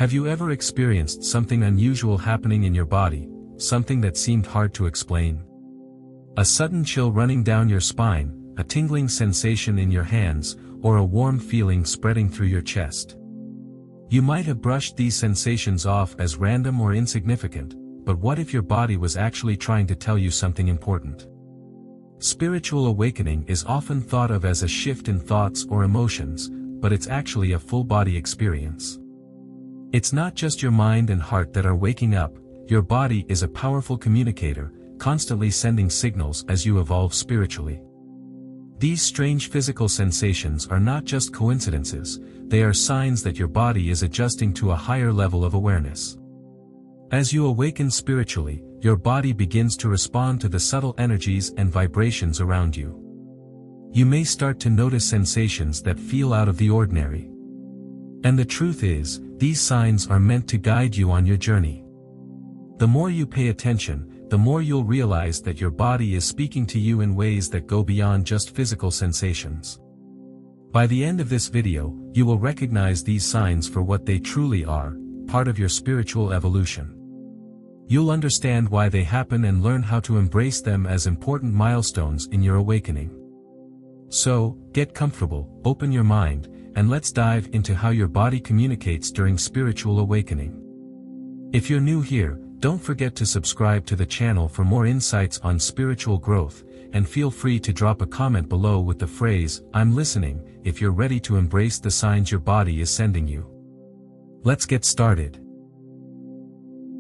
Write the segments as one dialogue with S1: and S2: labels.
S1: Have you ever experienced something unusual happening in your body, something that seemed hard to explain? A sudden chill running down your spine, a tingling sensation in your hands, or a warm feeling spreading through your chest. You might have brushed these sensations off as random or insignificant, but what if your body was actually trying to tell you something important? Spiritual awakening is often thought of as a shift in thoughts or emotions, but it's actually a full-body experience. It's not just your mind and heart that are waking up, your body is a powerful communicator, constantly sending signals as you evolve spiritually. These strange physical sensations are not just coincidences, they are signs that your body is adjusting to a higher level of awareness. As you awaken spiritually, your body begins to respond to the subtle energies and vibrations around you. You may start to notice sensations that feel out of the ordinary. And the truth is, these signs are meant to guide you on your journey. The more you pay attention, the more you'll realize that your body is speaking to you in ways that go beyond just physical sensations. By the end of this video, you will recognize these signs for what they truly are, part of your spiritual evolution. You'll understand why they happen and learn how to embrace them as important milestones in your awakening. So, get comfortable, open your mind, and let's dive into how your body communicates during spiritual awakening. If you're new here, don't forget to subscribe to the channel for more insights on spiritual growth, and feel free to drop a comment below with the phrase, "I'm listening," if you're ready to embrace the signs your body is sending you. Let's get started.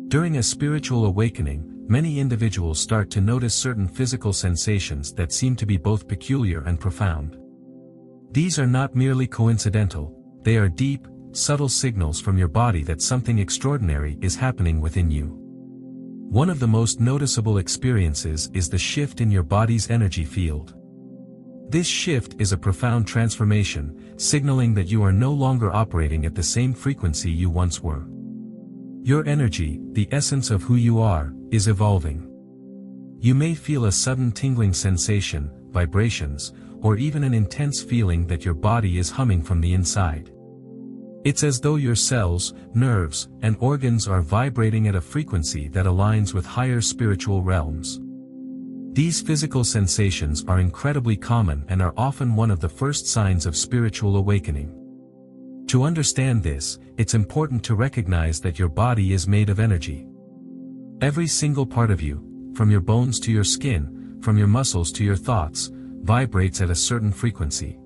S1: During a spiritual awakening, many individuals start to notice certain physical sensations that seem to be both peculiar and profound. These are not merely coincidental, they are deep, subtle signals from your body that something extraordinary is happening within you. One of the most noticeable experiences is the shift in your body's energy field. This shift is a profound transformation, signaling that you are no longer operating at the same frequency you once were. Your energy, the essence of who you are, is evolving. You may feel a sudden tingling sensation, vibrations, or even an intense feeling that your body is humming from the inside. It's as though your cells, nerves, and organs are vibrating at a frequency that aligns with higher spiritual realms. These physical sensations are incredibly common and are often one of the first signs of spiritual awakening. To understand this, it's important to recognize that your body is made of energy. Every single part of you, from your bones to your skin, from your muscles to your thoughts, vibrates at a certain frequency.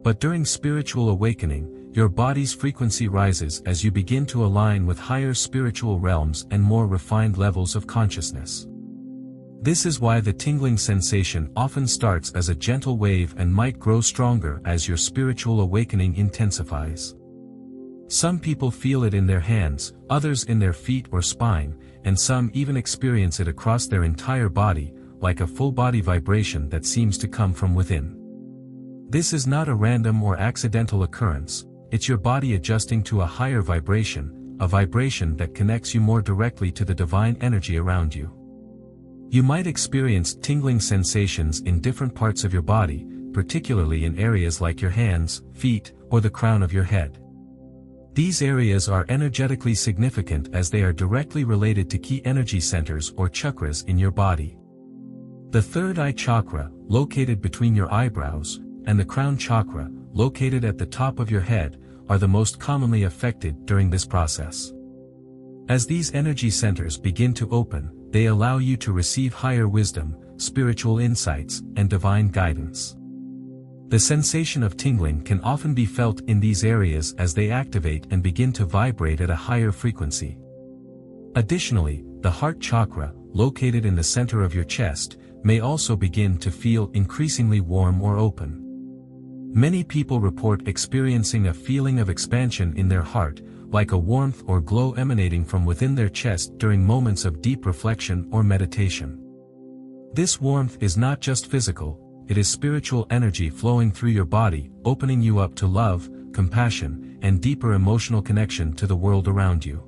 S1: But during spiritual awakening, your body's frequency rises as you begin to align with higher spiritual realms and more refined levels of consciousness. This is why the tingling sensation often starts as a gentle wave and might grow stronger as your spiritual awakening intensifies. Some people feel it in their hands, others in their feet or spine, and some even experience it across their entire body, like a full-body vibration that seems to come from within. This is not a random or accidental occurrence, it's your body adjusting to a higher vibration, a vibration that connects you more directly to the divine energy around you. You might experience tingling sensations in different parts of your body, particularly in areas like your hands, feet, or the crown of your head. These areas are energetically significant as they are directly related to key energy centers or chakras in your body. The third eye chakra, located between your eyebrows, and the crown chakra, located at the top of your head, are the most commonly affected during this process. As these energy centers begin to open, they allow you to receive higher wisdom, spiritual insights, and divine guidance. The sensation of tingling can often be felt in these areas as they activate and begin to vibrate at a higher frequency. Additionally, the heart chakra, located in the center of your chest, may also begin to feel increasingly warm or open. Many people report experiencing a feeling of expansion in their heart, like a warmth or glow emanating from within their chest during moments of deep reflection or meditation. This warmth is not just physical, it is spiritual energy flowing through your body, opening you up to love, compassion, and deeper emotional connection to the world around you.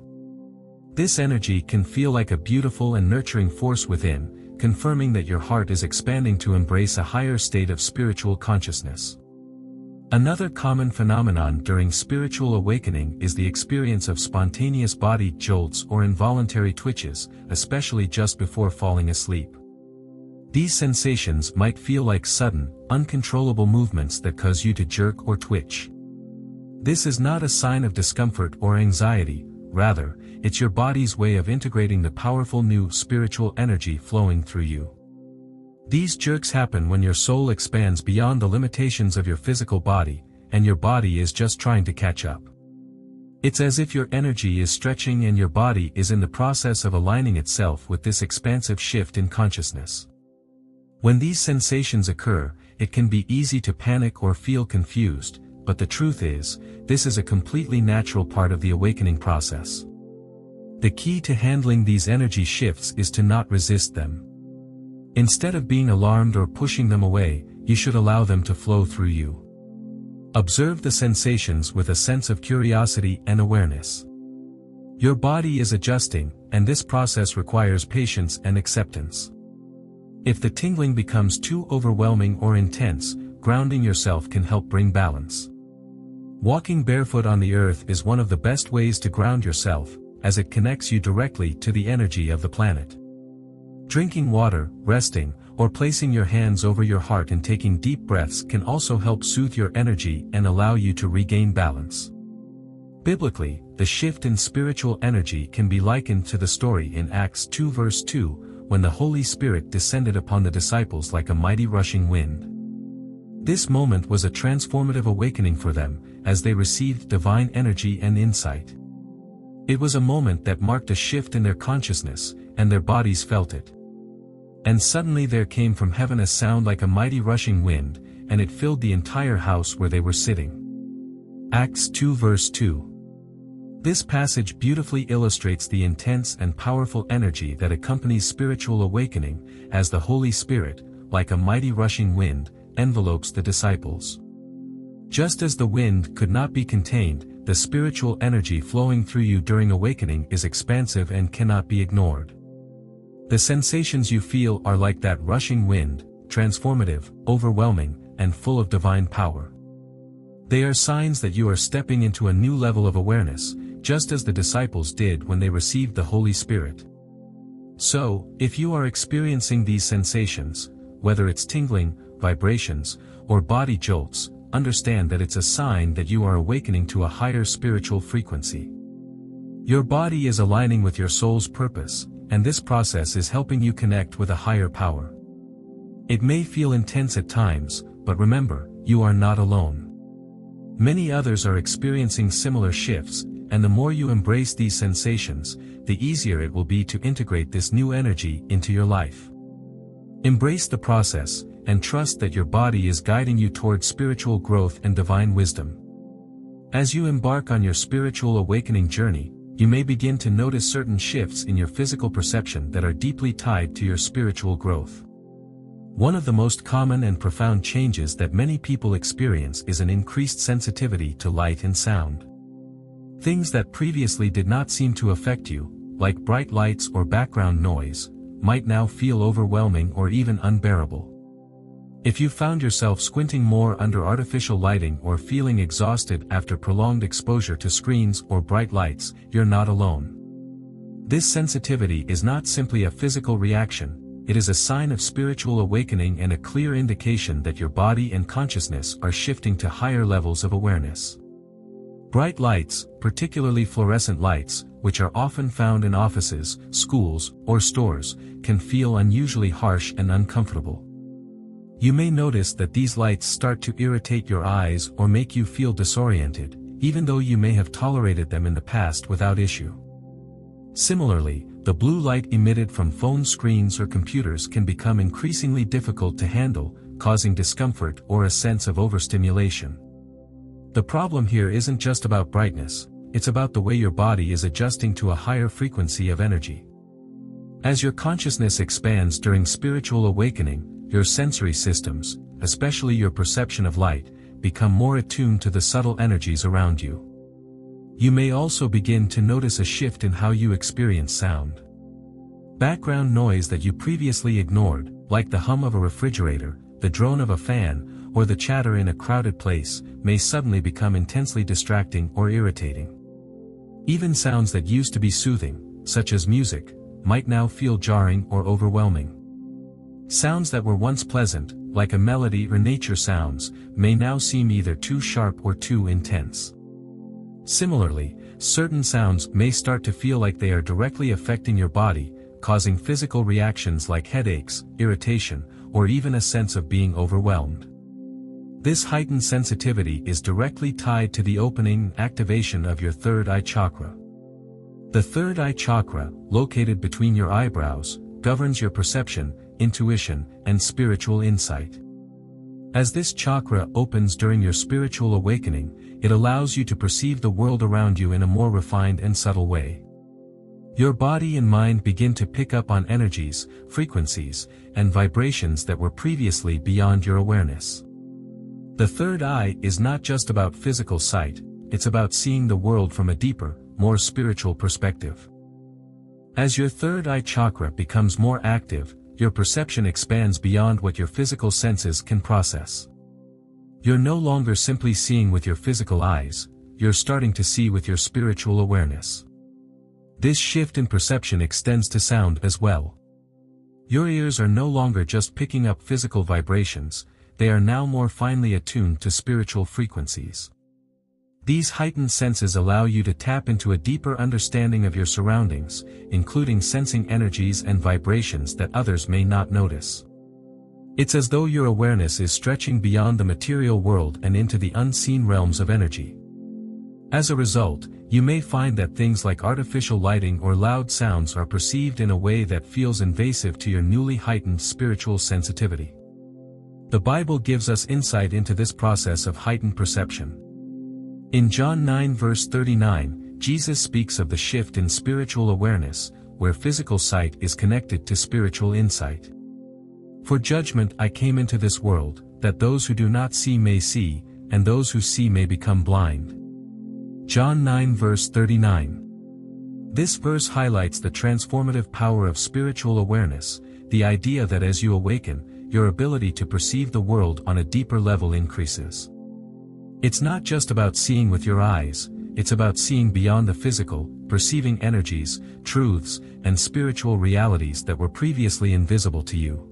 S1: This energy can feel like a beautiful and nurturing force within, confirming that your heart is expanding to embrace a higher state of spiritual consciousness. Another common phenomenon during spiritual awakening is the experience of spontaneous body jolts or involuntary twitches, especially just before falling asleep. These sensations might feel like sudden, uncontrollable movements that cause you to jerk or twitch. This is not a sign of discomfort or anxiety, rather, it's your body's way of integrating the powerful new spiritual energy flowing through you. These jerks happen when your soul expands beyond the limitations of your physical body, and your body is just trying to catch up. It's as if your energy is stretching and your body is in the process of aligning itself with this expansive shift in consciousness. When these sensations occur, it can be easy to panic or feel confused, but the truth is, this is a completely natural part of the awakening process. The key to handling these energy shifts is to not resist them. Instead of being alarmed or pushing them away, you should allow them to flow through you. Observe the sensations with a sense of curiosity and awareness. Your body is adjusting, and this process requires patience and acceptance. If the tingling becomes too overwhelming or intense, grounding yourself can help bring balance. Walking barefoot on the earth is one of the best ways to ground yourself, as it connects you directly to the energy of the planet. Drinking water, resting, or placing your hands over your heart and taking deep breaths can also help soothe your energy and allow you to regain balance. Biblically, the shift in spiritual energy can be likened to the story in Acts 2 verse 2, when the Holy Spirit descended upon the disciples like a mighty rushing wind. This moment was a transformative awakening for them, as they received divine energy and insight. It was a moment that marked a shift in their consciousness, and their bodies felt it. And suddenly there came from heaven a sound like a mighty rushing wind, and it filled the entire house where they were sitting. Acts 2 verse 2. This passage beautifully illustrates the intense and powerful energy that accompanies spiritual awakening, as the Holy Spirit, like a mighty rushing wind, envelopes the disciples. Just as the wind could not be contained, the spiritual energy flowing through you during awakening is expansive and cannot be ignored. The sensations you feel are like that rushing wind, transformative, overwhelming, and full of divine power. They are signs that you are stepping into a new level of awareness, just as the disciples did when they received the Holy Spirit. So, if you are experiencing these sensations, whether it's tingling, vibrations, or body jolts, understand that it's a sign that you are awakening to a higher spiritual frequency. Your body is aligning with your soul's purpose, and this process is helping you connect with a higher power. It may feel intense at times, but remember, you are not alone. Many others are experiencing similar shifts, and the more you embrace these sensations, the easier it will be to integrate this new energy into your life. Embrace the process, and trust that your body is guiding you toward spiritual growth and divine wisdom. As you embark on your spiritual awakening journey, you may begin to notice certain shifts in your physical perception that are deeply tied to your spiritual growth. One of the most common and profound changes that many people experience is an increased sensitivity to light and sound. Things that previously did not seem to affect you, like bright lights or background noise, might now feel overwhelming or even unbearable. If you found yourself squinting more under artificial lighting or feeling exhausted after prolonged exposure to screens or bright lights, you're not alone. This sensitivity is not simply a physical reaction, it is a sign of spiritual awakening and a clear indication that your body and consciousness are shifting to higher levels of awareness. Bright lights, particularly fluorescent lights, which are often found in offices, schools, or stores, can feel unusually harsh and uncomfortable. You may notice that these lights start to irritate your eyes or make you feel disoriented, even though you may have tolerated them in the past without issue. Similarly, the blue light emitted from phone screens or computers can become increasingly difficult to handle, causing discomfort or a sense of overstimulation. The problem here isn't just about brightness, it's about the way your body is adjusting to a higher frequency of energy. As your consciousness expands during spiritual awakening, your sensory systems, especially your perception of light, become more attuned to the subtle energies around you. You may also begin to notice a shift in how you experience sound. Background noise that you previously ignored, like the hum of a refrigerator, the drone of a fan, or the chatter in a crowded place, may suddenly become intensely distracting or irritating. Even sounds that used to be soothing, such as music, might now feel jarring or overwhelming. Sounds that were once pleasant, like a melody or nature sounds, may now seem either too sharp or too intense. Similarly, certain sounds may start to feel like they are directly affecting your body, causing physical reactions like headaches, irritation, or even a sense of being overwhelmed. This heightened sensitivity is directly tied to the opening and activation of your third eye chakra. The third eye chakra, located between your eyebrows, governs your perception, intuition, and spiritual insight. As this chakra opens during your spiritual awakening, it allows you to perceive the world around you in a more refined and subtle way. Your body and mind begin to pick up on energies, frequencies, and vibrations that were previously beyond your awareness. The third eye is not just about physical sight, it's about seeing the world from a deeper, more spiritual perspective. As your third eye chakra becomes more active, your perception expands beyond what your physical senses can process. You're no longer simply seeing with your physical eyes, you're starting to see with your spiritual awareness. This shift in perception extends to sound as well. Your ears are no longer just picking up physical vibrations, they are now more finely attuned to spiritual frequencies. These heightened senses allow you to tap into a deeper understanding of your surroundings, including sensing energies and vibrations that others may not notice. It's as though your awareness is stretching beyond the material world and into the unseen realms of energy. As a result, you may find that things like artificial lighting or loud sounds are perceived in a way that feels invasive to your newly heightened spiritual sensitivity. The Bible gives us insight into this process of heightened perception. In John 9 verse 39, Jesus speaks of the shift in spiritual awareness, where physical sight is connected to spiritual insight. For judgment I came into this world, that those who do not see may see, and those who see may become blind. John 9 verse 39. This verse highlights the transformative power of spiritual awareness, the idea that as you awaken, your ability to perceive the world on a deeper level increases. It's not just about seeing with your eyes, it's about seeing beyond the physical, perceiving energies, truths, and spiritual realities that were previously invisible to you.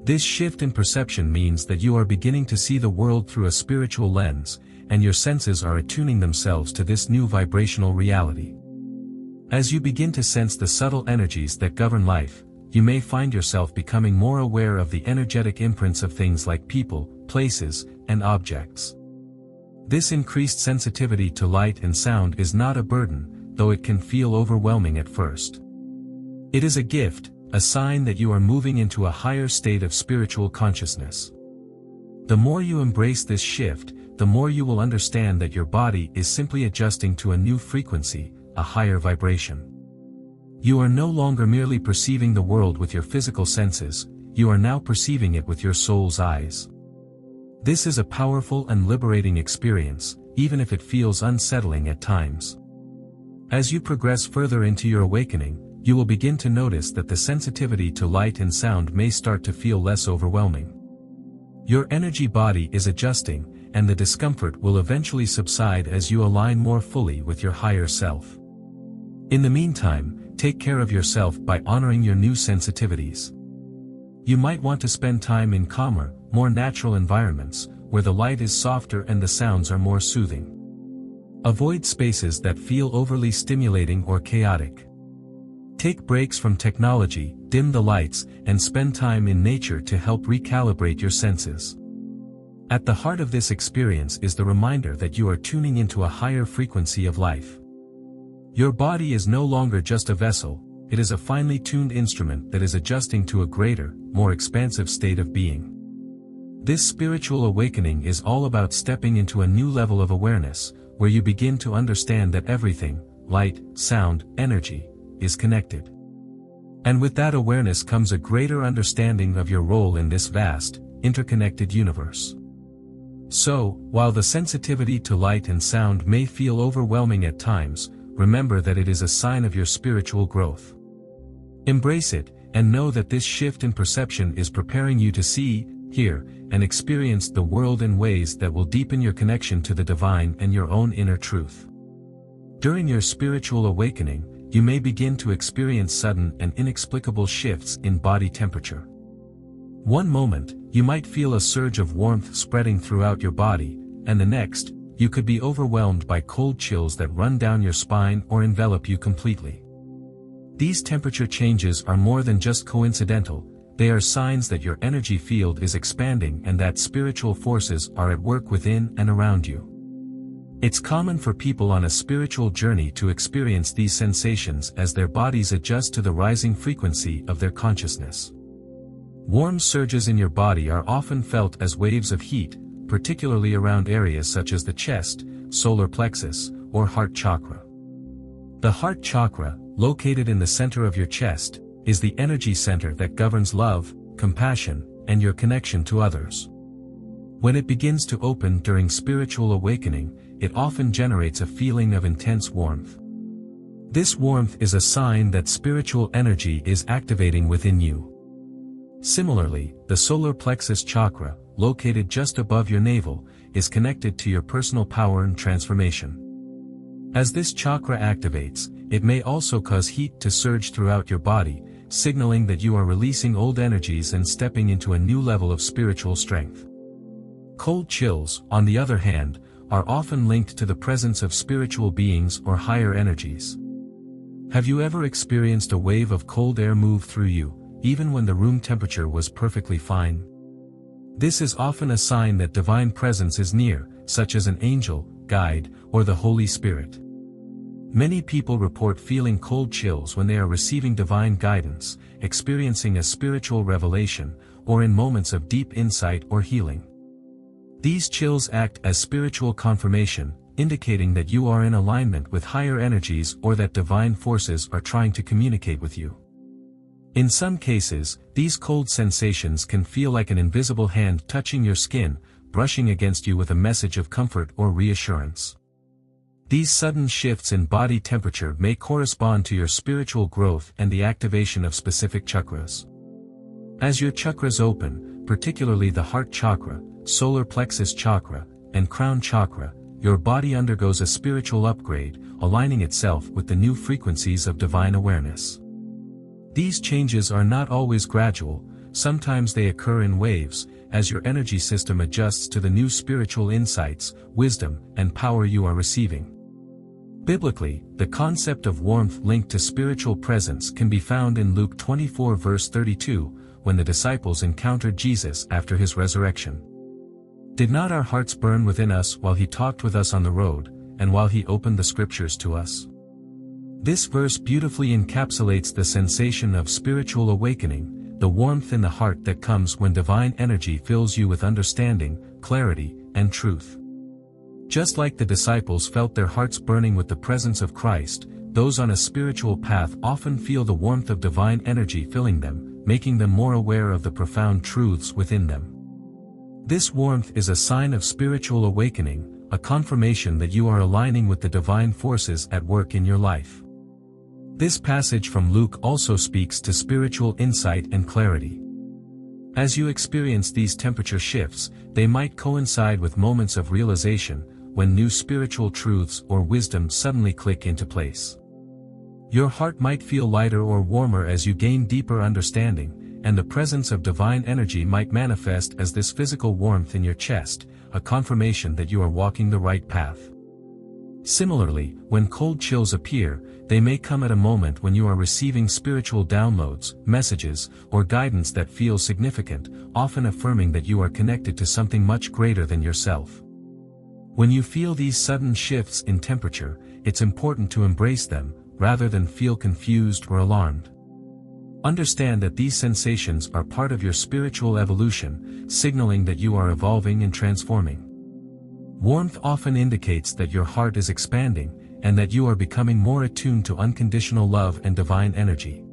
S1: This shift in perception means that you are beginning to see the world through a spiritual lens, and your senses are attuning themselves to this new vibrational reality. As you begin to sense the subtle energies that govern life, you may find yourself becoming more aware of the energetic imprints of things like people, places, and objects. This increased sensitivity to light and sound is not a burden, though it can feel overwhelming at first. It is a gift, a sign that you are moving into a higher state of spiritual consciousness. The more you embrace this shift, the more you will understand that your body is simply adjusting to a new frequency, a higher vibration. You are no longer merely perceiving the world with your physical senses, you are now perceiving it with your soul's eyes. This is a powerful and liberating experience, even if it feels unsettling at times. As you progress further into your awakening, you will begin to notice that the sensitivity to light and sound may start to feel less overwhelming. Your energy body is adjusting, and the discomfort will eventually subside as you align more fully with your higher self. In the meantime, take care of yourself by honoring your new sensitivities. You might want to spend time in calmer, more natural environments, where the light is softer and the sounds are more soothing. Avoid spaces that feel overly stimulating or chaotic. Take breaks from technology, dim the lights, and spend time in nature to help recalibrate your senses. At the heart of this experience is the reminder that you are tuning into a higher frequency of life. Your body is no longer just a vessel, it is a finely tuned instrument that is adjusting to a greater, more expansive state of being. This spiritual awakening is all about stepping into a new level of awareness, where you begin to understand that everything, light, sound, energy, is connected. And with that awareness comes a greater understanding of your role in this vast, interconnected universe. So, while the sensitivity to light and sound may feel overwhelming at times, remember that it is a sign of your spiritual growth. Embrace it, and know that this shift in perception is preparing you to see, hear, and experience the world in ways that will deepen your connection to the divine and your own inner truth. During your spiritual awakening, you may begin to experience sudden and inexplicable shifts in body temperature. One moment, you might feel a surge of warmth spreading throughout your body, and the next, you could be overwhelmed by cold chills that run down your spine or envelop you completely. These temperature changes are more than just coincidental, they are signs that your energy field is expanding and that spiritual forces are at work within and around you. It's common for people on a spiritual journey to experience these sensations as their bodies adjust to the rising frequency of their consciousness. Warm surges in your body are often felt as waves of heat, particularly around areas such as the chest, solar plexus, or heart chakra. The heart chakra, located in the center of your chest, is the energy center that governs love, compassion, and your connection to others. When it begins to open during spiritual awakening, it often generates a feeling of intense warmth. This warmth is a sign that spiritual energy is activating within you. Similarly, the solar plexus chakra, located just above your navel, is connected to your personal power and transformation. As this chakra activates, it may also cause heat to surge throughout your body, signaling that you are releasing old energies and stepping into a new level of spiritual strength. Cold chills, on the other hand, are often linked to the presence of spiritual beings or higher energies. Have you ever experienced a wave of cold air move through you, even when the room temperature was perfectly fine? This is often a sign that divine presence is near, such as an angel, guide, or the Holy Spirit. Many people report feeling cold chills when they are receiving divine guidance, experiencing a spiritual revelation, or in moments of deep insight or healing. These chills act as spiritual confirmation, indicating that you are in alignment with higher energies or that divine forces are trying to communicate with you. In some cases, these cold sensations can feel like an invisible hand touching your skin, brushing against you with a message of comfort or reassurance. These sudden shifts in body temperature may correspond to your spiritual growth and the activation of specific chakras. As your chakras open, particularly the heart chakra, solar plexus chakra, and crown chakra, your body undergoes a spiritual upgrade, aligning itself with the new frequencies of divine awareness. These changes are not always gradual, sometimes they occur in waves, as your energy system adjusts to the new spiritual insights, wisdom, and power you are receiving. Biblically, the concept of warmth linked to spiritual presence can be found in Luke 24 verse 32, when the disciples encountered Jesus after his resurrection. Did not our hearts burn within us while he talked with us on the road, and while he opened the scriptures to us? This verse beautifully encapsulates the sensation of spiritual awakening, the warmth in the heart that comes when divine energy fills you with understanding, clarity, and truth. Just like the disciples felt their hearts burning with the presence of Christ, those on a spiritual path often feel the warmth of divine energy filling them, making them more aware of the profound truths within them. This warmth is a sign of spiritual awakening, a confirmation that you are aligning with the divine forces at work in your life. This passage from Luke also speaks to spiritual insight and clarity. As you experience these temperature shifts, they might coincide with moments of realization, when new spiritual truths or wisdom suddenly click into place. Your heart might feel lighter or warmer as you gain deeper understanding, and the presence of divine energy might manifest as this physical warmth in your chest, a confirmation that you are walking the right path. Similarly, when cold chills appear, they may come at a moment when you are receiving spiritual downloads, messages, or guidance that feel significant, often affirming that you are connected to something much greater than yourself. When you feel these sudden shifts in temperature, it's important to embrace them, rather than feel confused or alarmed. Understand that these sensations are part of your spiritual evolution, signaling that you are evolving and transforming. Warmth often indicates that your heart is expanding, and that you are becoming more attuned to unconditional love and divine energy.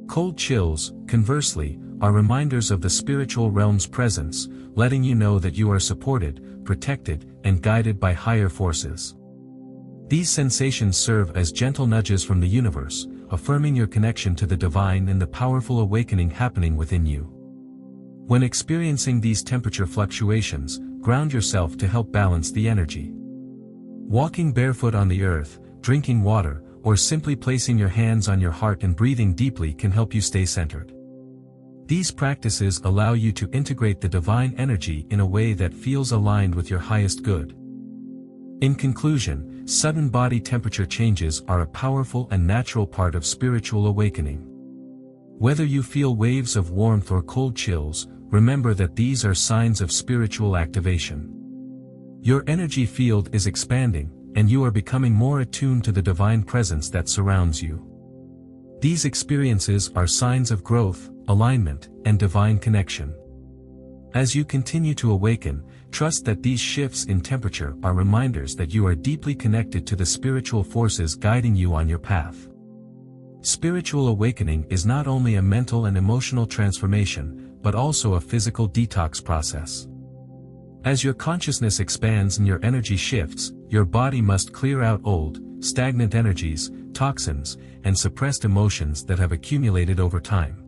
S1: Cold chills, conversely, are reminders of the spiritual realm's presence, letting you know that you are supported, protected, and guided by higher forces. These sensations serve as gentle nudges from the universe, affirming your connection to the divine and the powerful awakening happening within you. When experiencing these temperature fluctuations, ground yourself to help balance the energy. Walking barefoot on the earth, drinking water, or simply placing your hands on your heart and breathing deeply can help you stay centered. These practices allow you to integrate the divine energy in a way that feels aligned with your highest good. In conclusion, sudden body temperature changes are a powerful and natural part of spiritual awakening. Whether you feel waves of warmth or cold chills, remember that these are signs of spiritual activation. Your energy field is expanding, and you are becoming more attuned to the divine presence that surrounds you. These experiences are signs of growth, alignment, and divine connection. As you continue to awaken, trust that these shifts in temperature are reminders that you are deeply connected to the spiritual forces guiding you on your path. Spiritual awakening is not only a mental and emotional transformation, but also a physical detox process. As your consciousness expands and your energy shifts, your body must clear out old, stagnant energies, toxins, and suppressed emotions that have accumulated over time.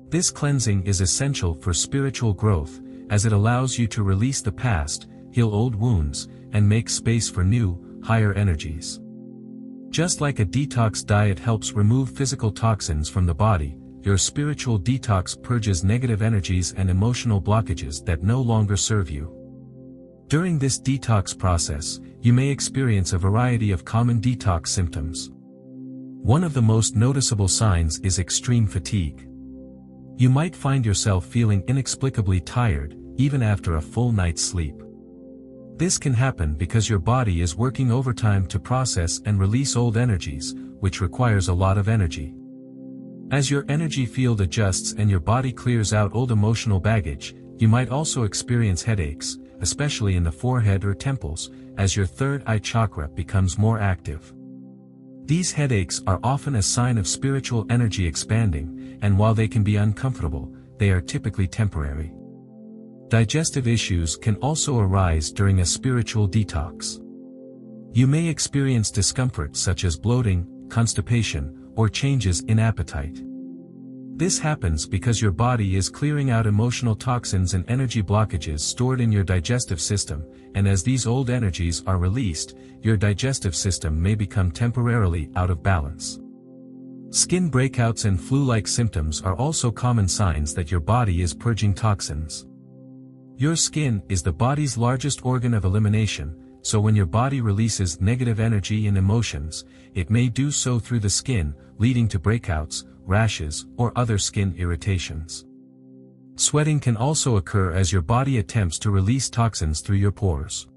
S1: This cleansing is essential for spiritual growth, as it allows you to release the past, heal old wounds, and make space for new, higher energies. Just like a detox diet helps remove physical toxins from the body, your spiritual detox purges negative energies and emotional blockages that no longer serve you. During this detox process, you may experience a variety of common detox symptoms. One of the most noticeable signs is extreme fatigue. You might find yourself feeling inexplicably tired, even after a full night's sleep. This can happen because your body is working overtime to process and release old energies, which requires a lot of energy. As your energy field adjusts and your body clears out old emotional baggage, you might also experience headaches, especially in the forehead or temples, as your third eye chakra becomes more active. These headaches are often a sign of spiritual energy expanding, and while they can be uncomfortable, they are typically temporary. Digestive issues can also arise during a spiritual detox. You may experience discomfort such as bloating, constipation, or changes in appetite. This happens because your body is clearing out emotional toxins and energy blockages stored in your digestive system, and as these old energies are released, your digestive system may become temporarily out of balance. Skin breakouts and flu-like symptoms are also common signs that your body is purging toxins. Your skin is the body's largest organ of elimination, so when your body releases negative energy and emotions, it may do so through the skin, leading to breakouts, rashes, or other skin irritations. Sweating can also occur as your body attempts to release toxins through your pores.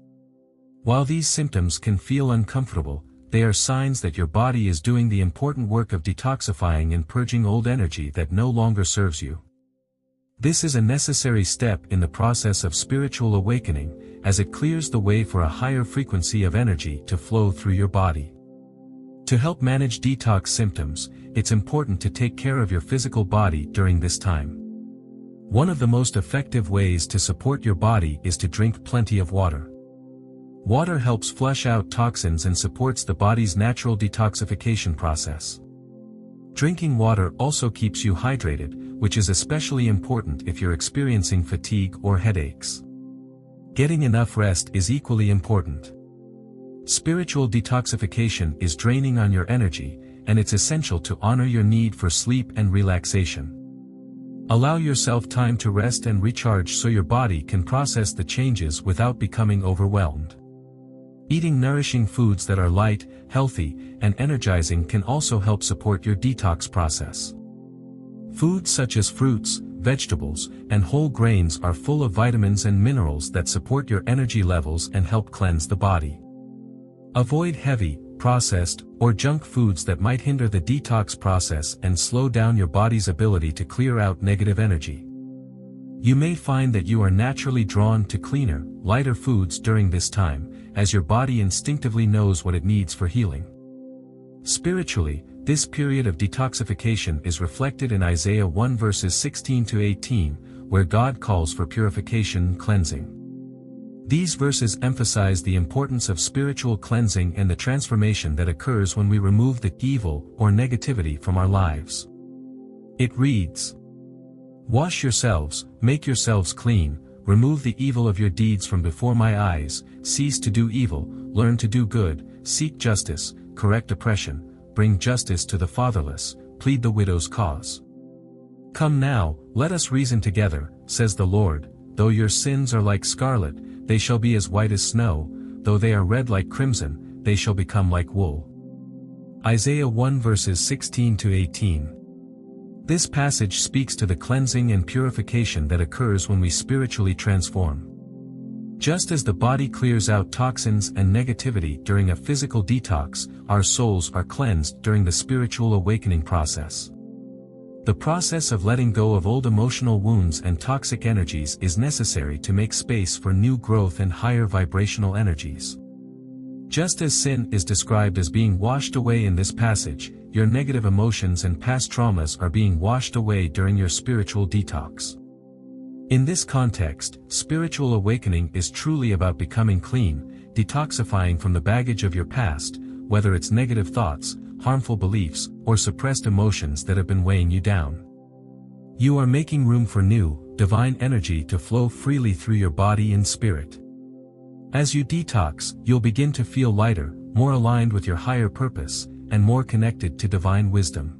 S1: While these symptoms can feel uncomfortable, they are signs that your body is doing the important work of detoxifying and purging old energy that no longer serves you. This is a necessary step in the process of spiritual awakening, as it clears the way for a higher frequency of energy to flow through your body. To help manage detox symptoms, it's important to take care of your physical body during this time. One of the most effective ways to support your body is to drink plenty of water. Water helps flush out toxins and supports the body's natural detoxification process. Drinking water also keeps you hydrated, which is especially important if you're experiencing fatigue or headaches. Getting enough rest is equally important. Spiritual detoxification is draining on your energy, and it's essential to honor your need for sleep and relaxation. Allow yourself time to rest and recharge so your body can process the changes without becoming overwhelmed. Eating nourishing foods that are light, healthy, and energizing can also help support your detox process. Foods such as fruits, vegetables, and whole grains are full of vitamins and minerals that support your energy levels and help cleanse the body. Avoid heavy, processed, or junk foods that might hinder the detox process and slow down your body's ability to clear out negative energy. You may find that you are naturally drawn to cleaner, lighter foods during this time, as your body instinctively knows what it needs for healing. Spiritually, this period of detoxification is reflected in Isaiah 1 verses 16 to 18, where God calls for purification and cleansing. These verses emphasize the importance of spiritual cleansing and the transformation that occurs when we remove the evil or negativity from our lives. It reads, Wash yourselves, make yourselves clean, remove the evil of your deeds from before my eyes, cease to do evil, learn to do good, seek justice, correct oppression, bring justice to the fatherless, plead the widow's cause. Come now, let us reason together, says the Lord, though your sins are like scarlet, they shall be as white as snow, though they are red like crimson, they shall become like wool. Isaiah 1 verses 16 to 18. This passage speaks to the cleansing and purification that occurs when we spiritually transform. Just as the body clears out toxins and negativity during a physical detox, our souls are cleansed during the spiritual awakening process. The process of letting go of old emotional wounds and toxic energies is necessary to make space for new growth and higher vibrational energies. Just as sin is described as being washed away in this passage, your negative emotions and past traumas are being washed away during your spiritual detox. In this context, spiritual awakening is truly about becoming clean, detoxifying from the baggage of your past, whether it's negative thoughts, harmful beliefs, or suppressed emotions that have been weighing you down. You are making room for new, divine energy to flow freely through your body and spirit. As you detox, you'll begin to feel lighter, more aligned with your higher purpose, and more connected to divine wisdom.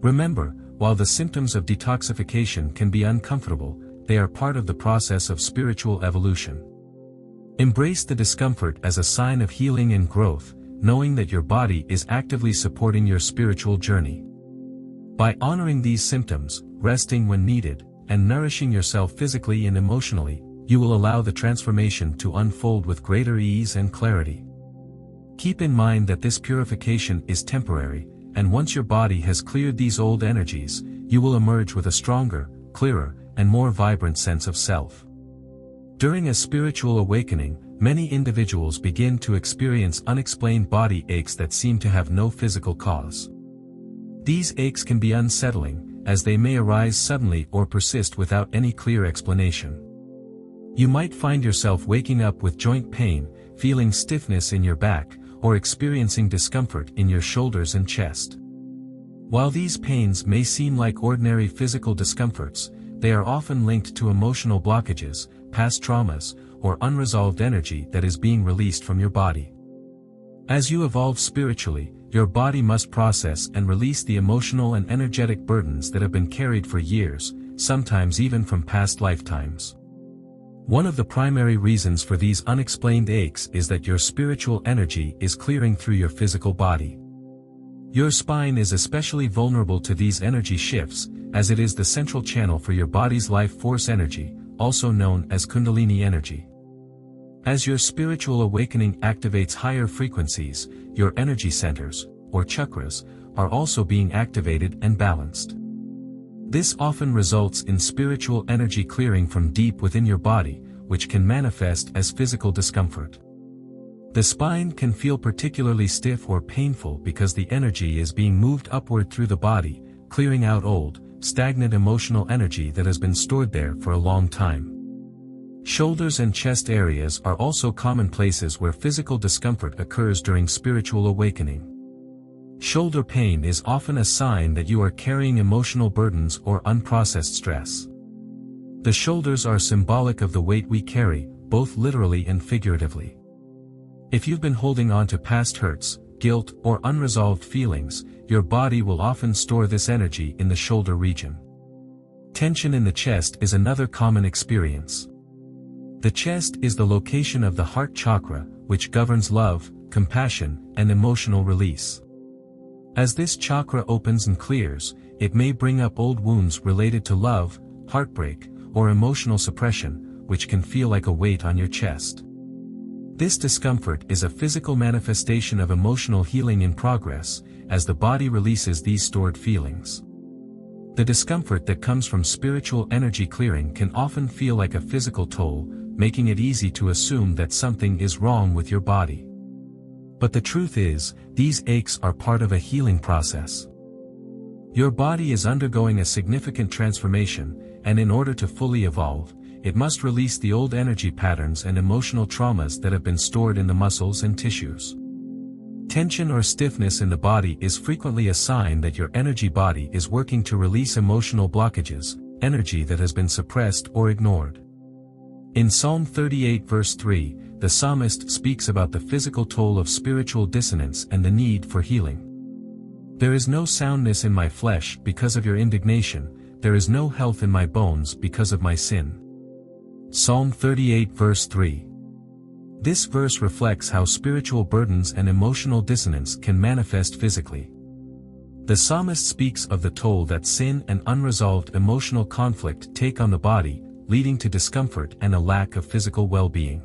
S1: Remember, while the symptoms of detoxification can be uncomfortable, they are part of the process of spiritual evolution. Embrace the discomfort as a sign of healing and growth, knowing that your body is actively supporting your spiritual journey. By honoring these symptoms, resting when needed, and nourishing yourself physically and emotionally, you will allow the transformation to unfold with greater ease and clarity. Keep in mind that this purification is temporary, and once your body has cleared these old energies, you will emerge with a stronger, clearer, and more vibrant sense of self. During a spiritual awakening, many individuals begin to experience unexplained body aches that seem to have no physical cause. These aches can be unsettling, as they may arise suddenly or persist without any clear explanation. You might find yourself waking up with joint pain, feeling stiffness in your back, or experiencing discomfort in your shoulders and chest. While these pains may seem like ordinary physical discomforts, they are often linked to emotional blockages, past traumas, or unresolved energy that is being released from your body. As you evolve spiritually, your body must process and release the emotional and energetic burdens that have been carried for years, sometimes even from past lifetimes. One of the primary reasons for these unexplained aches is that your spiritual energy is clearing through your physical body. Your spine is especially vulnerable to these energy shifts, as it is the central channel for your body's life force energy, also known as Kundalini energy. As your spiritual awakening activates higher frequencies, your energy centers, or chakras, are also being activated and balanced. This often results in spiritual energy clearing from deep within your body, which can manifest as physical discomfort. The spine can feel particularly stiff or painful because the energy is being moved upward through the body, clearing out old, stagnant emotional energy that has been stored there for a long time. Shoulders and chest areas are also common places where physical discomfort occurs during spiritual awakening. Shoulder pain is often a sign that you are carrying emotional burdens or unprocessed stress. The shoulders are symbolic of the weight we carry, both literally and figuratively. If you've been holding on to past hurts, guilt, or unresolved feelings, your body will often store this energy in the shoulder region. Tension in the chest is another common experience. The chest is the location of the heart chakra, which governs love, compassion, and emotional release. As this chakra opens and clears, it may bring up old wounds related to love, heartbreak, or emotional suppression, which can feel like a weight on your chest. This discomfort is a physical manifestation of emotional healing in progress, as the body releases these stored feelings. The discomfort that comes from spiritual energy clearing can often feel like a physical toll, making it easy to assume that something is wrong with your body. But the truth is, these aches are part of a healing process. Your body is undergoing a significant transformation, and in order to fully evolve, it must release the old energy patterns and emotional traumas that have been stored in the muscles and tissues. Tension or stiffness in the body is frequently a sign that your energy body is working to release emotional blockages, energy that has been suppressed or ignored. In Psalm 38 verse 3, the psalmist speaks about the physical toll of spiritual dissonance and the need for healing. There is no soundness in my flesh because of your indignation, there is no health in my bones because of my sin. Psalm 38 verse 3. This verse reflects how spiritual burdens and emotional dissonance can manifest physically. The psalmist speaks of the toll that sin and unresolved emotional conflict take on the body, leading to discomfort and a lack of physical well-being.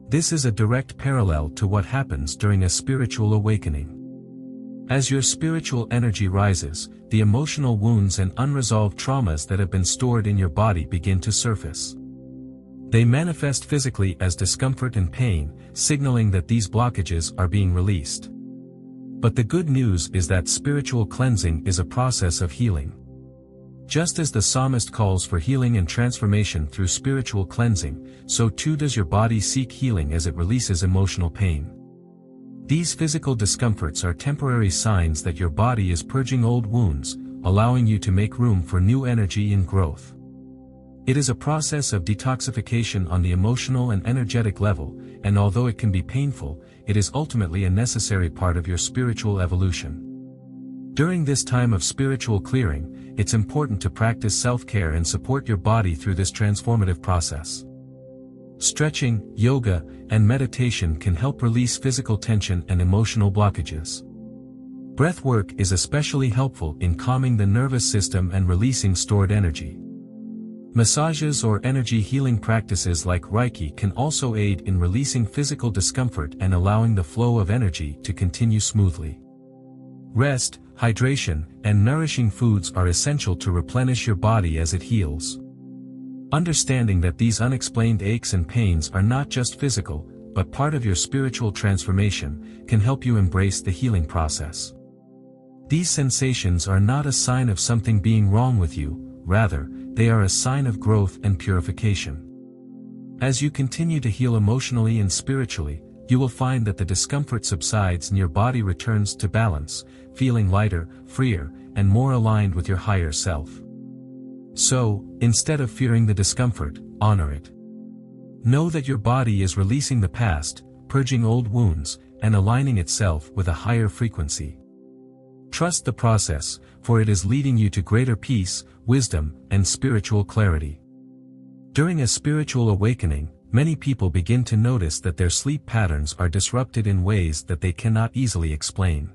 S1: This is a direct parallel to what happens during a spiritual awakening. As your spiritual energy rises, the emotional wounds and unresolved traumas that have been stored in your body begin to surface. They manifest physically as discomfort and pain, signaling that these blockages are being released. But the good news is that spiritual cleansing is a process of healing. Just as the psalmist calls for healing and transformation through spiritual cleansing, so too does your body seek healing as it releases emotional pain. These physical discomforts are temporary signs that your body is purging old wounds, allowing you to make room for new energy and growth. It is a process of detoxification on the emotional and energetic level, and although it can be painful, it is ultimately a necessary part of your spiritual evolution. During this time of spiritual clearing, it's important to practice self-care and support your body through this transformative process. Stretching, yoga, and meditation can help release physical tension and emotional blockages. Breath work is especially helpful in calming the nervous system and releasing stored energy. Massages or energy healing practices like Reiki can also aid in releasing physical discomfort and allowing the flow of energy to continue smoothly. Rest, hydration, and nourishing foods are essential to replenish your body as it heals. Understanding that these unexplained aches and pains are not just physical, but part of your spiritual transformation, can help you embrace the healing process. These sensations are not a sign of something being wrong with you, rather, they are a sign of growth and purification. As you continue to heal emotionally and spiritually, you will find that the discomfort subsides and your body returns to balance, feeling lighter, freer, and more aligned with your higher self. So, instead of fearing the discomfort, honor it. Know that your body is releasing the past, purging old wounds, and aligning itself with a higher frequency. Trust the process, for it is leading you to greater peace, wisdom, and spiritual clarity. During a spiritual awakening, many people begin to notice that their sleep patterns are disrupted in ways that they cannot easily explain.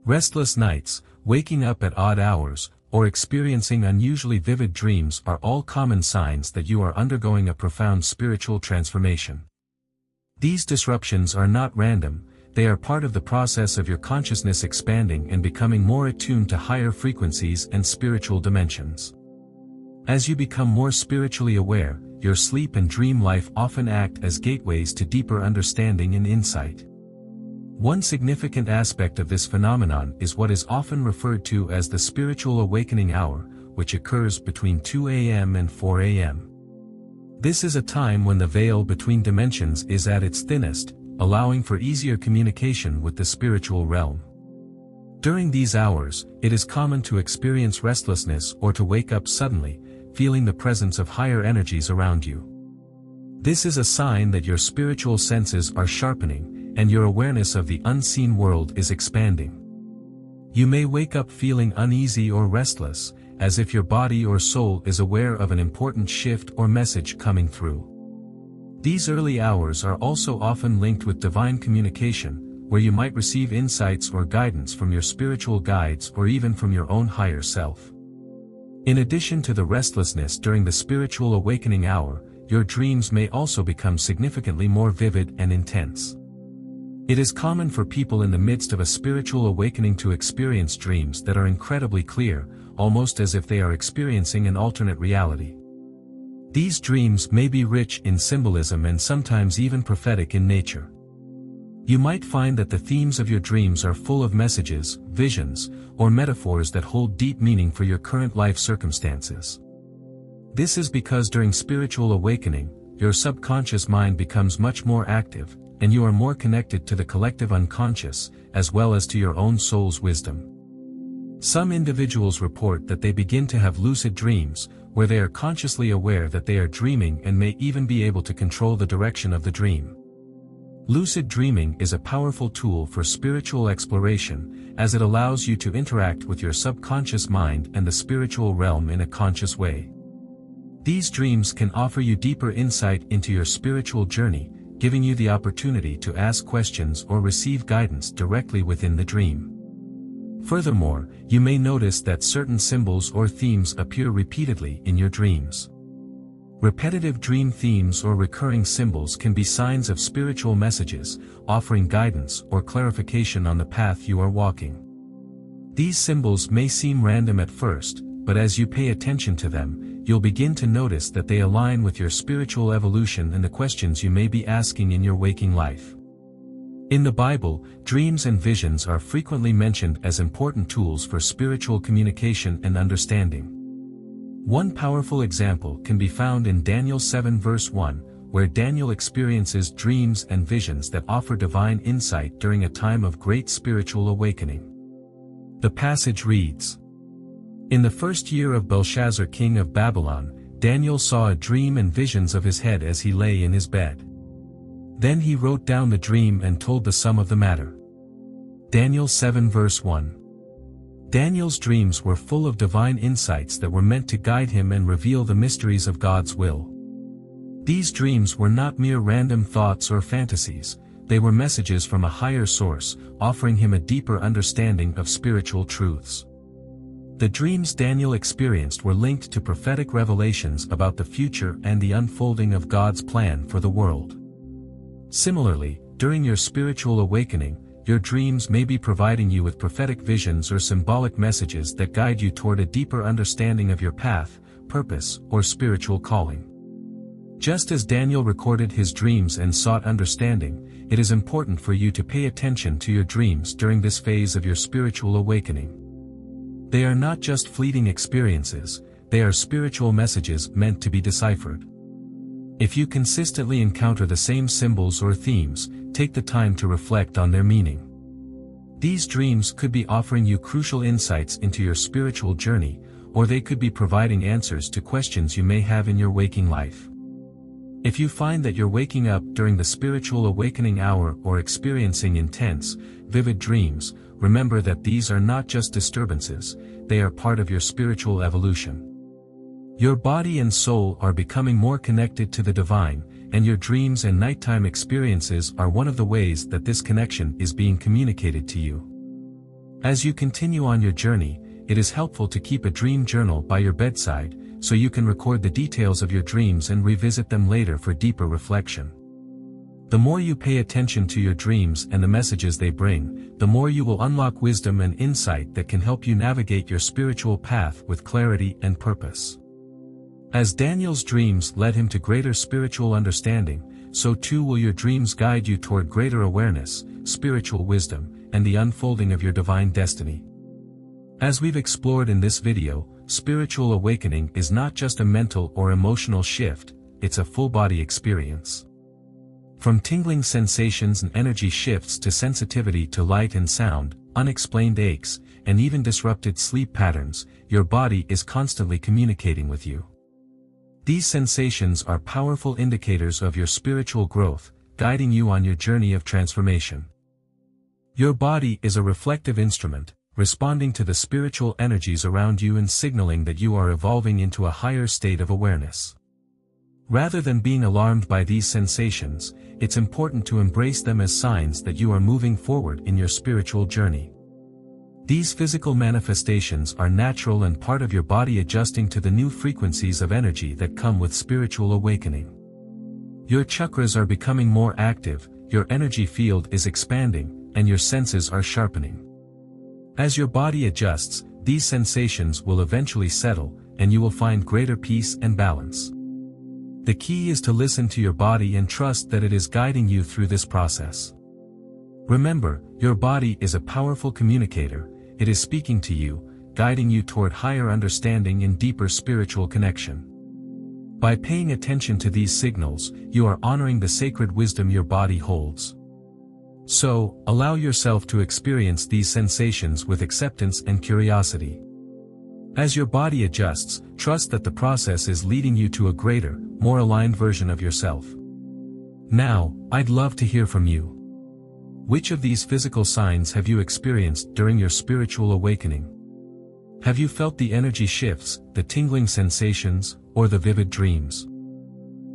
S1: Restless nights, waking up at odd hours, or experiencing unusually vivid dreams are all common signs that you are undergoing a profound spiritual transformation. These disruptions are not random, they are part of the process of your consciousness expanding and becoming more attuned to higher frequencies and spiritual dimensions. As you become more spiritually aware, your sleep and dream life often act as gateways to deeper understanding and insight. One significant aspect of this phenomenon is what is often referred to as the spiritual awakening hour, which occurs between 2 a.m. and 4 a.m. This is a time when the veil between dimensions is at its thinnest, allowing for easier communication with the spiritual realm. During these hours, it is common to experience restlessness or to wake up suddenly, feeling the presence of higher energies around you. This is a sign that your spiritual senses are sharpening, and your awareness of the unseen world is expanding. You may wake up feeling uneasy or restless, as if your body or soul is aware of an important shift or message coming through. These early hours are also often linked with divine communication, where you might receive insights or guidance from your spiritual guides or even from your own higher self. In addition to the restlessness during the spiritual awakening hour, your dreams may also become significantly more vivid and intense. It is common for people in the midst of a spiritual awakening to experience dreams that are incredibly clear, almost as if they are experiencing an alternate reality. These dreams may be rich in symbolism and sometimes even prophetic in nature. You might find that the themes of your dreams are full of messages, visions, or metaphors that hold deep meaning for your current life circumstances. This is because during spiritual awakening, your subconscious mind becomes much more active, and you are more connected to the collective unconscious, as well as to your own soul's wisdom. Some individuals report that they begin to have lucid dreams, where they are consciously aware that they are dreaming and may even be able to control the direction of the dream. Lucid dreaming is a powerful tool for spiritual exploration, as it allows you to interact with your subconscious mind and the spiritual realm in a conscious way. These dreams can offer you deeper insight into your spiritual journey, giving you the opportunity to ask questions or receive guidance directly within the dream. Furthermore, you may notice that certain symbols or themes appear repeatedly in your dreams. Repetitive dream themes or recurring symbols can be signs of spiritual messages, offering guidance or clarification on the path you are walking. These symbols may seem random at first, but as you pay attention to them, you'll begin to notice that they align with your spiritual evolution and the questions you may be asking in your waking life. In the Bible, dreams and visions are frequently mentioned as important tools for spiritual communication and understanding. One powerful example can be found in Daniel 7 verse 1, where Daniel experiences dreams and visions that offer divine insight during a time of great spiritual awakening. The passage reads, "In the first year of Belshazzar king of Babylon, Daniel saw a dream and visions of his head as he lay in his bed. Then he wrote down the dream and told the sum of the matter." Daniel 7 verse 1. Daniel's dreams were full of divine insights that were meant to guide him and reveal the mysteries of God's will. These dreams were not mere random thoughts or fantasies, they were messages from a higher source, offering him a deeper understanding of spiritual truths. The dreams Daniel experienced were linked to prophetic revelations about the future and the unfolding of God's plan for the world. Similarly, during your spiritual awakening, your dreams may be providing you with prophetic visions or symbolic messages that guide you toward a deeper understanding of your path, purpose, or spiritual calling. Just as Daniel recorded his dreams and sought understanding, it is important for you to pay attention to your dreams during this phase of your spiritual awakening. They are not just fleeting experiences, they are spiritual messages meant to be deciphered. If you consistently encounter the same symbols or themes, take the time to reflect on their meaning. These dreams could be offering you crucial insights into your spiritual journey, or they could be providing answers to questions you may have in your waking life. If you find that you're waking up during the spiritual awakening hour or experiencing intense, vivid dreams, remember that these are not just disturbances, they are part of your spiritual evolution. Your body and soul are becoming more connected to the divine, and your dreams and nighttime experiences are one of the ways that this connection is being communicated to you. As you continue on your journey, it is helpful to keep a dream journal by your bedside, so you can record the details of your dreams and revisit them later for deeper reflection. The more you pay attention to your dreams and the messages they bring, the more you will unlock wisdom and insight that can help you navigate your spiritual path with clarity and purpose. As Daniel's dreams led him to greater spiritual understanding, so too will your dreams guide you toward greater awareness, spiritual wisdom, and the unfolding of your divine destiny. As we've explored in this video, spiritual awakening is not just a mental or emotional shift, it's a full-body experience. From tingling sensations and energy shifts to sensitivity to light and sound, unexplained aches, and even disrupted sleep patterns, your body is constantly communicating with you. These sensations are powerful indicators of your spiritual growth, guiding you on your journey of transformation. Your body is a reflective instrument, responding to the spiritual energies around you and signaling that you are evolving into a higher state of awareness. Rather than being alarmed by these sensations, it's important to embrace them as signs that you are moving forward in your spiritual journey. These physical manifestations are natural and part of your body adjusting to the new frequencies of energy that come with spiritual awakening. Your chakras are becoming more active, your energy field is expanding, and your senses are sharpening. As your body adjusts, these sensations will eventually settle, and you will find greater peace and balance. The key is to listen to your body and trust that it is guiding you through this process. Remember, your body is a powerful communicator, it is speaking to you, guiding you toward higher understanding and deeper spiritual connection. By paying attention to these signals, you are honoring the sacred wisdom your body holds. So, allow yourself to experience these sensations with acceptance and curiosity. As your body adjusts, trust that the process is leading you to a greater, more aligned version of yourself. Now, I'd love to hear from you. Which of these physical signs have you experienced during your spiritual awakening? Have you felt the energy shifts, the tingling sensations, or the vivid dreams?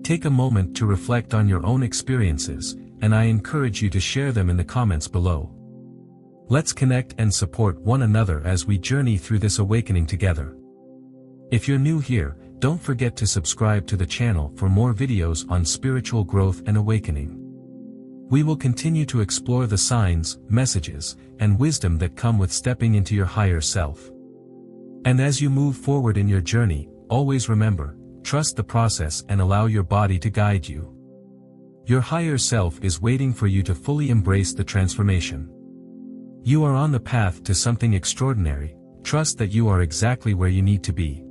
S1: Take a moment to reflect on your own experiences, and I encourage you to share them in the comments below. Let's connect and support one another as we journey through this awakening together. If you're new here, don't forget to subscribe to the channel for more videos on spiritual growth and awakening. We will continue to explore the signs, messages, and wisdom that come with stepping into your higher self. And as you move forward in your journey, always remember, trust the process and allow your body to guide you. Your higher self is waiting for you to fully embrace the transformation. You are on the path to something extraordinary. Trust that you are exactly where you need to be.